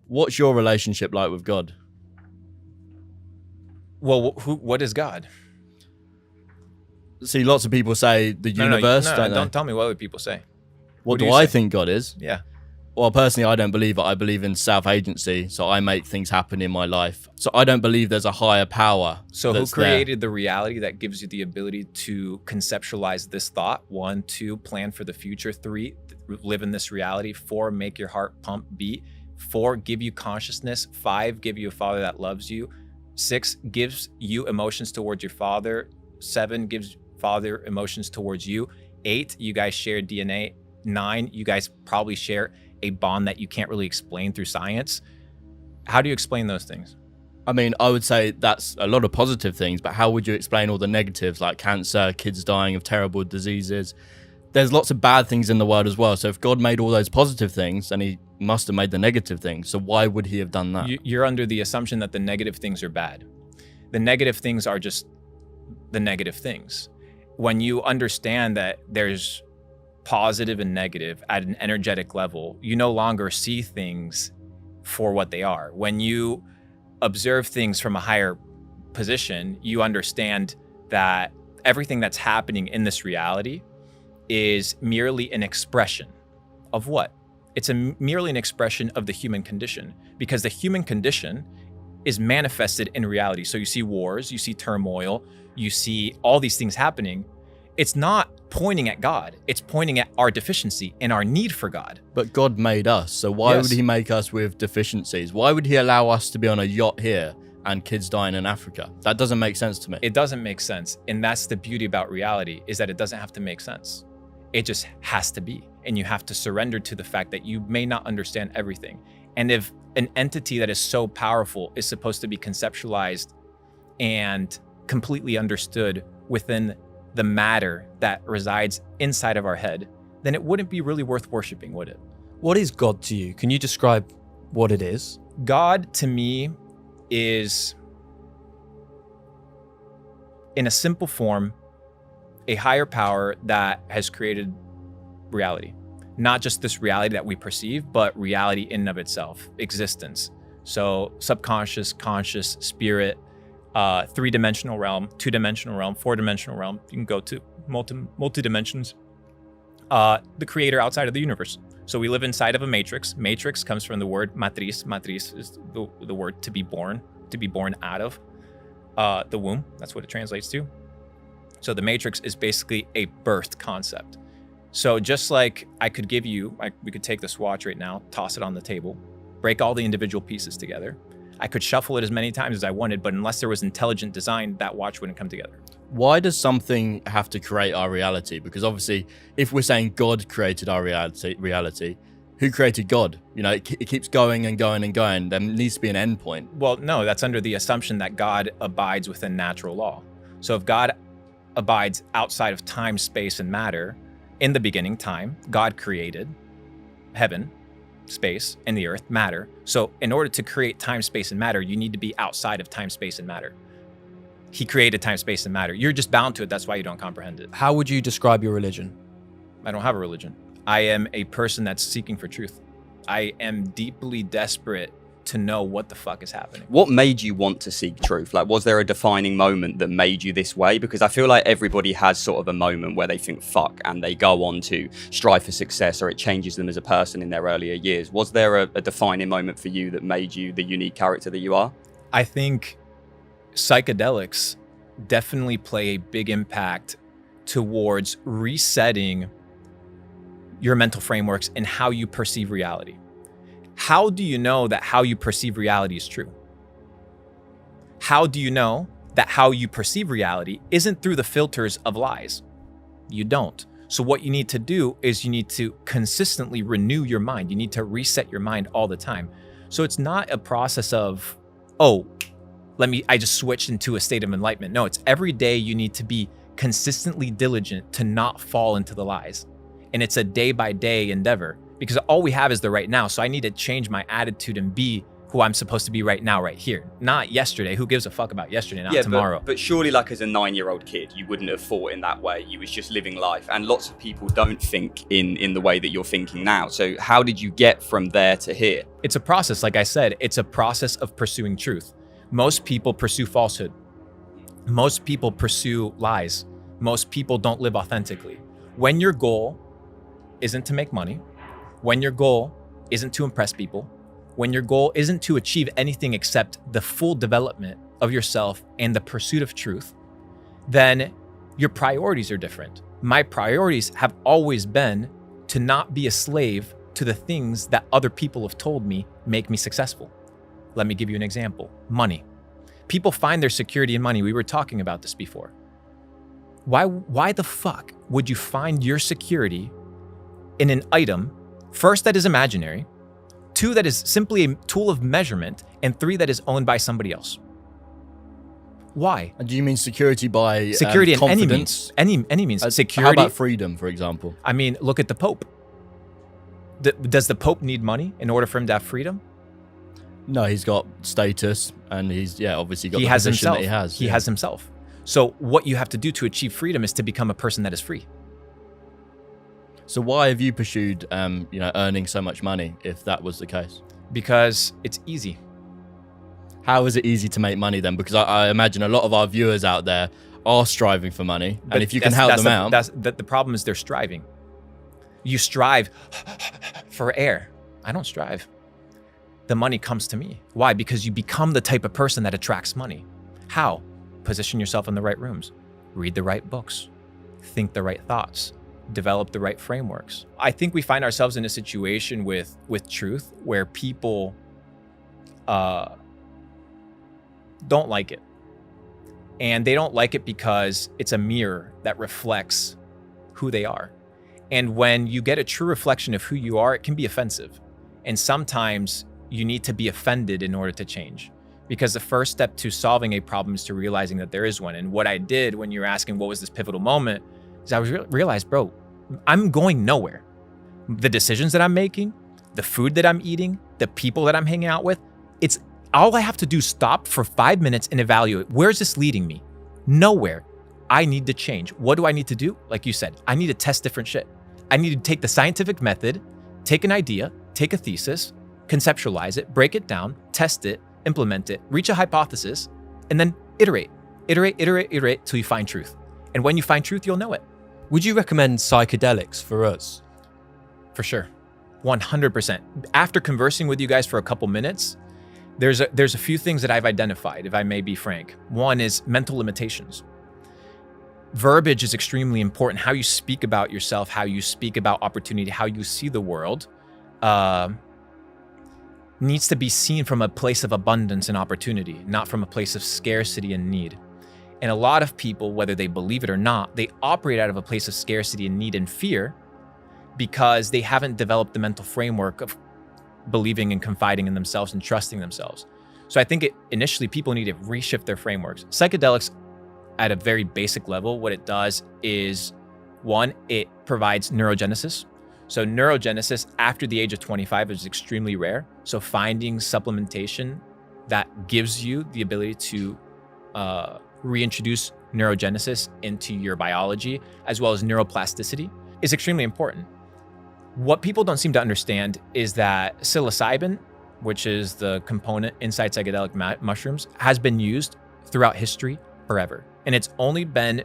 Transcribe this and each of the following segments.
What's your relationship like with God? Well, what is God? See, lots of people say the universe. Don't tell me what other people say. What do I think God is? Yeah. Well, personally, I don't believe it. I believe in self-agency, so I make things happen in my life. So I don't believe there's a higher power. So who created the reality that gives you the ability to conceptualize this thought? 1, 2, plan for the future. 3, live in this reality. 4, make your heart pump beat. 4, give you consciousness. 5, give you a father that loves you. 6, gives you emotions towards your father. 7, gives father emotions towards you. 8, you guys share DNA. 9, you guys probably share a bond that you can't really explain through science. How do you explain those things? I mean, I would say that's a lot of positive things, but how would you explain all the negatives like cancer, kids dying of terrible diseases? There's lots of bad things in the world as well. So if God made all those positive things, then he must have made the negative things. So why would he have done that? You're under the assumption that the negative things are bad. The negative things are just the negative things. When you understand that there's positive and negative at an energetic level, you no longer see things for what they are. When you observe things from a higher position, you understand that everything that's happening in this reality is merely an expression of what? It's merely an expression of the human condition, because the human condition is manifested in reality. So you see wars, you see turmoil, you see all these things happening. It's not pointing at God. It's pointing at our deficiency and our need for God. But God made us, so why would he make us with deficiencies? Why would he allow us to be on a yacht here and kids dying in Africa? That doesn't make sense to me. It doesn't make sense. And that's the beauty about reality, is that it doesn't have to make sense. It just has to be. And you have to surrender to the fact that you may not understand everything. And if an entity that is so powerful is supposed to be conceptualized and completely understood within the matter that resides inside of our head, then it wouldn't be really worth worshiping, would it? What is God to you? Can you describe what it is? God to me is, in a simple form, a higher power that has created reality. Not just this reality that we perceive, but reality in and of itself, existence. So subconscious, conscious, spirit, 3-dimensional realm, 2-dimensional realm, 4-dimensional realm. You can go to multi-dimensions. The creator outside of the universe. So we live inside of a matrix. Matrix comes from the word matriz. Matriz is the word to be born out of the womb. That's what it translates to. So the matrix is basically a birthed concept. So just like I could give you, we could take this watch right now, toss it on the table, break all the individual pieces together. I could shuffle it as many times as I wanted, but unless there was intelligent design, that watch wouldn't come together. Why does something have to create our reality? Because obviously, if we're saying God created our reality, who created God? You know, it keeps going and going and going. There needs to be an end point. Well, no, that's under the assumption that God abides within natural law. So if God abides outside of time, space, and matter, in the beginning, time, God created heaven, space, and the earth, matter. So in order to create time, space, and matter, you need to be outside of time, space, and matter. He created time, space, and matter. You're just bound to it. That's why you don't comprehend it. How would you describe your religion? I don't have a religion. I am a person that's seeking for truth. I am deeply desperate to know what the fuck is happening. What made you want to seek truth? Like, was there a defining moment that made you this way? Because I feel like everybody has sort of a moment where they think fuck and they go on to strive for success, or it changes them as a person in their earlier years. Was there a defining moment for you that made you the unique character that you are? I think psychedelics definitely play a big impact towards resetting your mental frameworks and how you perceive reality. How do you know that how you perceive reality is true? How do you know that how you perceive reality isn't through the filters of lies? You don't. So what you need to do is you need to consistently renew your mind. You need to reset your mind all the time. So it's not a process of, I just switched into a state of enlightenment. No, it's every day you need to be consistently diligent to not fall into the lies. And it's a day by day endeavor, because all we have is the right now. So I need to change my attitude and be who I'm supposed to be right now, right here. Not yesterday. Who gives a fuck about yesterday, not tomorrow? But surely, like, as a 9-year-old kid, you wouldn't have thought in that way. You was just living life. And lots of people don't think in the way that you're thinking now. So how did you get from there to here? It's a process. Like I said, it's a process of pursuing truth. Most people pursue falsehood. Most people pursue lies. Most people don't live authentically. When your goal isn't to make money, when your goal isn't to impress people, when your goal isn't to achieve anything except the full development of yourself and the pursuit of truth, then your priorities are different. My priorities have always been to not be a slave to the things that other people have told me make me successful. Let me give you an example. Money. People find their security in money. We were talking about this before. Why the fuck would you find your security in an item, first, that is imaginary, 2, that is simply a tool of measurement, and 3, that is owned by somebody else? Why? And do you mean security by security in confidence? any means? Security. How about freedom, for example? I mean, look at the Pope. Does the Pope need money in order for him to have freedom? No, he's got status, and he's obviously got he the has position himself. that he has. He has himself. So what you have to do to achieve freedom is to become a person that is free. So why have you pursued, earning so much money if that was the case? Because it's easy. How is it easy to make money then? Because I imagine a lot of our viewers out there are striving for money, and if you can help them out, the problem is they're striving. You strive for air. I don't strive. The money comes to me. Why? Because you become the type of person that attracts money. How? Position yourself in the right rooms, read the right books, think the right thoughts, develop the right frameworks. I think we find ourselves in a situation with truth where people don't like it. And they don't like it because it's a mirror that reflects who they are. And when you get a true reflection of who you are, it can be offensive. And sometimes you need to be offended in order to change. Because the first step to solving a problem is to realizing that there is one. And what I did when you were asking what was this pivotal moment is I realized, bro, I'm going nowhere. The decisions that I'm making, the food that I'm eating, the people that I'm hanging out with, it's all I have to do is stop for 5 minutes and evaluate. Where's this leading me? Nowhere. I need to change. What do I need to do? Like you said, I need to test different shit. I need to take the scientific method, take an idea, take a thesis, conceptualize it, break it down, test it, implement it, reach a hypothesis, and then iterate till you find truth. And when you find truth, you'll know it. Would you recommend psychedelics for us? For sure. 100%. After conversing with you guys for a couple minutes, there's a few things that I've identified, if I may be frank. One is mental limitations. Verbiage is extremely important. How you speak about yourself, how you speak about opportunity, how you see the world, needs to be seen from a place of abundance and opportunity, not from a place of scarcity and need. And a lot of people, whether they believe it or not, they operate out of a place of scarcity and need and fear because they haven't developed the mental framework of believing and confiding in themselves and trusting themselves. So I think initially people need to reshift their frameworks. Psychedelics, at a very basic level, what it does is, one, it provides neurogenesis. So neurogenesis after the age of 25 is extremely rare. So finding supplementation that gives you the ability to reintroduce neurogenesis into your biology, as well as neuroplasticity, is extremely important. What people don't seem to understand is that psilocybin, which is the component inside psychedelic mushrooms, has been used throughout history forever. And it's only been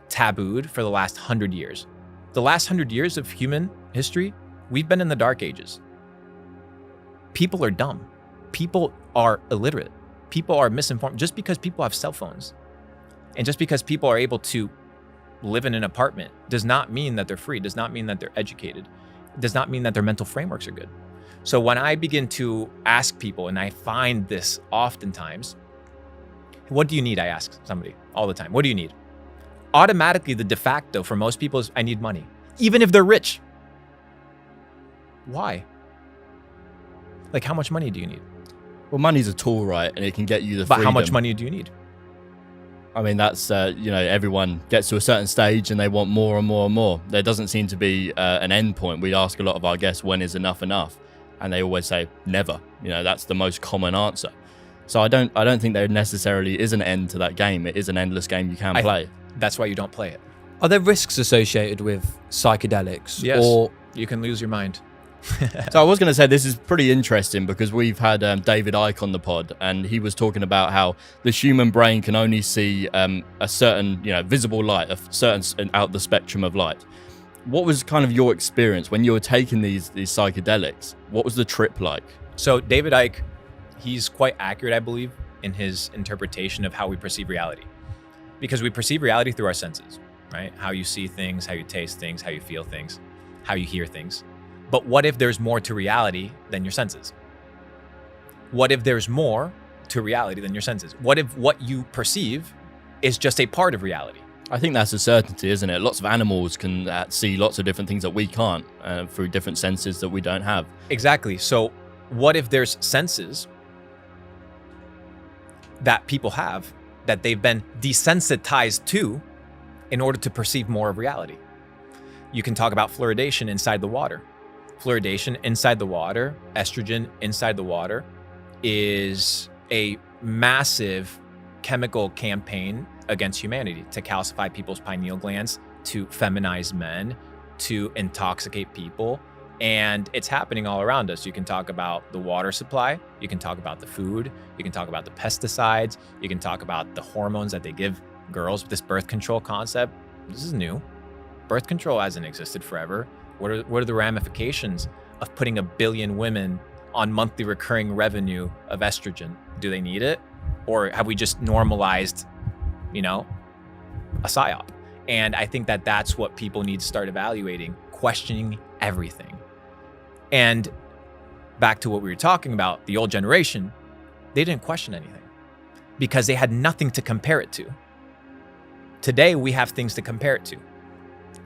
tabooed for the last 100 years. The last 100 years of human history, we've been in the dark ages. People are dumb. People are illiterate. People are misinformed just because people have cell phones. And just because people are able to live in an apartment does not mean that they're free, does not mean that they're educated, does not mean that their mental frameworks are good. So when I begin to ask people, and I find this oftentimes, what do you need? I ask somebody all the time. What do you need? Automatically, the de facto for most people is, I need money, even if they're rich. Why? Like, how much money do you need? Well, money's a tool, right? And it can get you the But freedom. how much money do you need? I mean, that's, everyone gets to a certain stage and they want more and more and more. There doesn't seem to be an end point. We ask a lot of our guests, when is enough enough? And they always say never. You know, that's the most common answer. So I don't think there necessarily is an end to that game. It is an endless game you can play. That's why you don't play it. Are there risks associated with psychedelics? Yes. Or You can lose your mind. So I was going to say this is pretty interesting because we've had David Icke on the pod, and he was talking about how the human brain can only see a certain, visible light, a certain out the spectrum of light. What was kind of your experience when you were taking these psychedelics? What was the trip like? So David Icke, he's quite accurate, I believe, in his interpretation of how we perceive reality. Because we perceive reality through our senses, right? How you see things, how you taste things, how you feel things, how you hear things. But what if there's more to reality than your senses? What if there's more to reality than your senses? What if what you perceive is just a part of reality? I think that's a certainty, isn't it? Lots of animals can see lots of different things that we can't through different senses that we don't have. Exactly. So what if there's senses that people have that they've been desensitized to in order to perceive more of reality? You can talk about fluoridation inside the water. Fluoridation inside the water, estrogen inside the water, is a massive chemical campaign against humanity to calcify people's pineal glands, to feminize men, to intoxicate people. And it's happening all around us. You can talk about the water supply. You can talk about the food. You can talk about the pesticides. You can talk about the hormones that they give girls. This birth control concept, this is new. Birth control hasn't existed forever. What are the ramifications of putting 1 billion women on monthly recurring revenue of estrogen? Do they need it? Or have we just normalized, a psyop? And I think that that's what people need to start evaluating, questioning everything. And back to what we were talking about, the old generation, they didn't question anything because they had nothing to compare it to. Today, we have things to compare it to.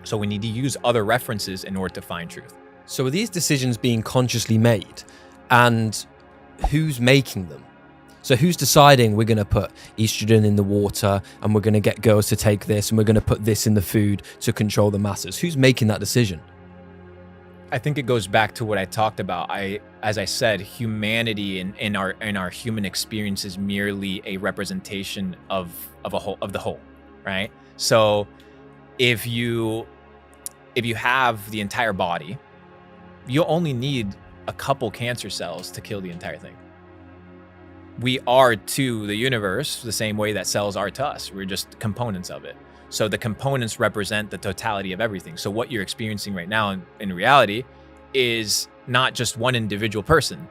So we need to use other references in order to find truth. So are these decisions being consciously made? And who's making them? So who's deciding we're going to put estrogen in the water and we're going to get girls to take this and we're going to put this in the food to control the masses? Who's making that decision? I think it goes back to what I talked about. As I said, humanity in our human experience is merely a representation of the whole, right? So if you have the entire body, you only need a couple cancer cells to kill the entire thing. We are to the universe the same way that cells are to us. We're just components of it. So the components represent the totality of everything. So what you're experiencing right now in reality is not just one individual person.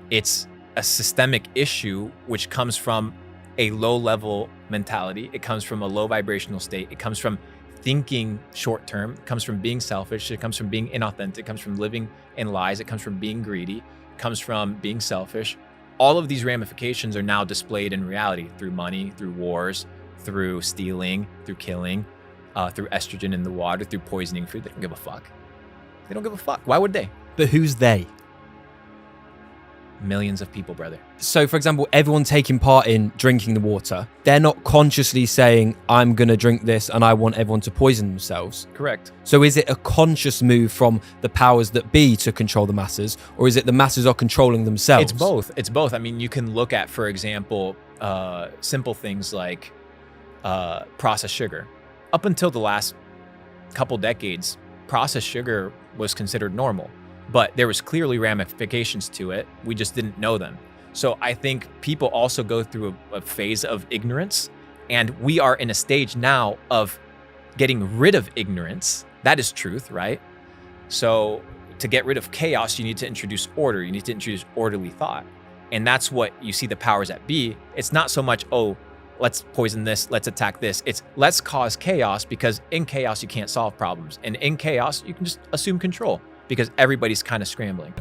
It's a systemic issue which comes from a low-level mentality. It comes from a low vibrational state. It comes from thinking short-term. It comes from being selfish. It comes from being inauthentic. It comes from living in lies. It comes from being greedy. It comes from being selfish. All of these ramifications are now displayed in reality through money, through wars, through stealing, through killing, through estrogen in the water, through poisoning food. They don't give a fuck. They don't give a fuck. Why would they? But who's they? Millions of people, brother. So, for example, everyone taking part in drinking the water, they're not consciously saying, I'm going to drink this and I want everyone to poison themselves. Correct. So is it a conscious move from the powers that be to control the masses, or is it the masses are controlling themselves? It's both. It's both. I mean, you can look at, for example, simple things like processed sugar. Up until the last couple decades, processed sugar was considered normal. But there was clearly ramifications to it. We just didn't know them. So I think people also go through a phase of ignorance, and we are in a stage now of getting rid of ignorance. That is truth, right? So to get rid of chaos, you need to introduce order. You need to introduce orderly thought. And that's what you see the powers that be. It's not so much, oh, let's poison this, let's attack this. It's let's cause chaos, because in chaos, you can't solve problems. And in chaos, you can just assume control, because everybody's kind of scrambling.